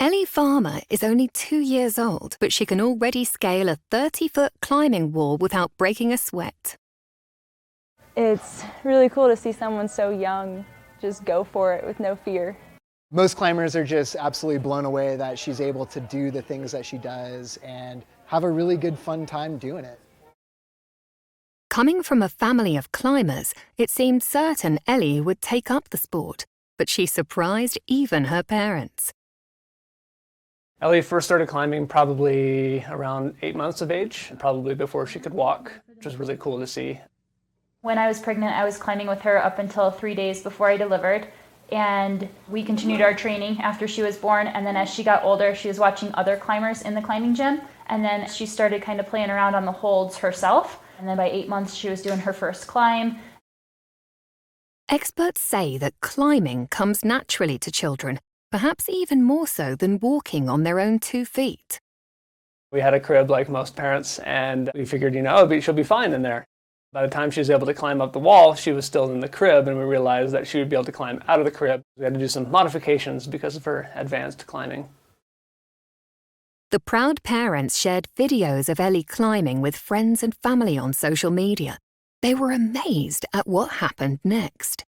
Ellie Farmer is only 2 years old, but she can already scale a 30-foot climbing wall without breaking a sweat. It's really cool to see someone so young just go for it with no fear. Most climbers are just absolutely blown away that she's able to do the things that she does and have a really good fun time doing it. Coming from a family of climbers, it seemed certain Ellie would take up the sport, but she surprised even her parents. Ellie first started climbing probably around 8 months of age, probably before she could walk, which was really cool to see. When I was pregnant, I was climbing with her up until 3 days before I delivered, and we continued our training after she was born, and then as she got older, she was watching other climbers in the climbing gym, and then she started kind of playing around on the holds herself, and then by 8 months, she was doing her first climb. Experts say that climbing comes naturally to children, perhaps even more so than walking on their own 2 feet. We had a crib like most parents, and we figured, she'll be fine in there. By the time she was able to climb up the wall, she was still in the crib, and we realized that she would be able to climb out of the crib. We had to do some modifications because of her advanced climbing. The proud parents shared videos of Ellie climbing with friends and family on social media. They were amazed at what happened next.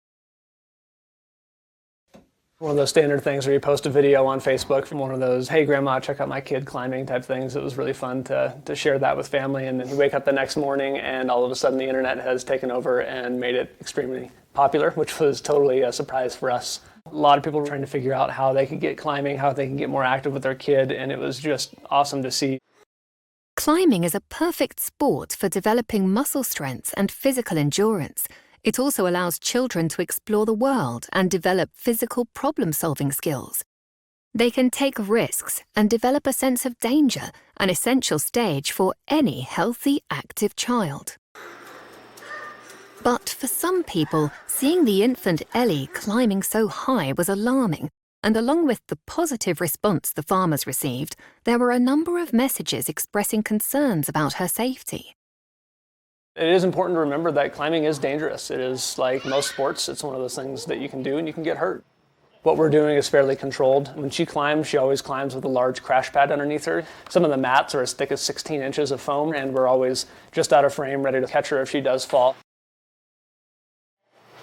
One of those standard things where you post a video on Facebook from one of those, hey grandma, check out my kid climbing type things. It was really fun to share that with family, and then you wake up the next morning and all of a sudden the internet has taken over and made it extremely popular, which was totally a surprise for us. A lot of people were trying to figure out how they could get climbing, how they can get more active with their kid, and it was just awesome to see. Climbing is a perfect sport for developing muscle strength and physical endurance. It also allows children to explore the world and develop physical problem-solving skills. They can take risks and develop a sense of danger, an essential stage for any healthy, active child. But for some people, seeing the infant Ellie climbing so high was alarming, and along with the positive response the farmers received, there were a number of messages expressing concerns about her safety. It is important to remember that climbing is dangerous. It is like most sports, it's one of those things that you can do and you can get hurt. What we're doing is fairly controlled. When she climbs, she always climbs with a large crash pad underneath her. Some of the mats are as thick as 16 inches of foam, and we're always just out of frame, ready to catch her if she does fall.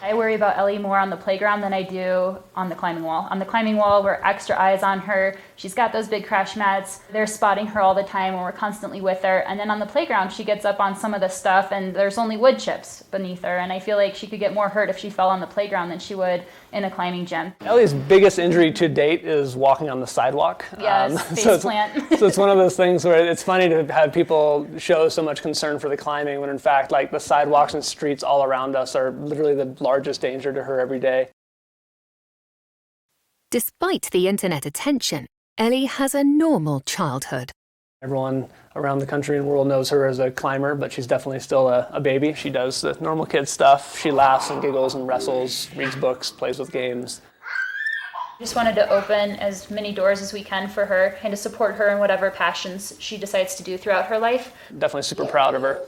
I worry about Ellie more on the playground than I do on the climbing wall. On the climbing wall, we're extra eyes on her. She's got those big crash mats. They're spotting her all the time and we're constantly with her. And then on the playground, she gets up on some of the stuff and there's only wood chips beneath her. And I feel like she could get more hurt if she fell on the playground than she would in a climbing gym. Ellie's biggest injury to date is walking on the sidewalk. Yes, face plant. So it's one of those things where it's funny to have people show so much concern for the climbing when in fact like the sidewalks and streets all around us are literally the largest danger to her every day. Despite the internet attention, Ellie has a normal childhood. Everyone around the country and world knows her as a climber, but she's definitely still a baby. She does the normal kid stuff. She laughs and giggles and wrestles, reads books, plays with games. Just wanted to open as many doors as we can for her and to support her in whatever passions she decides to do throughout her life. Definitely super proud of her.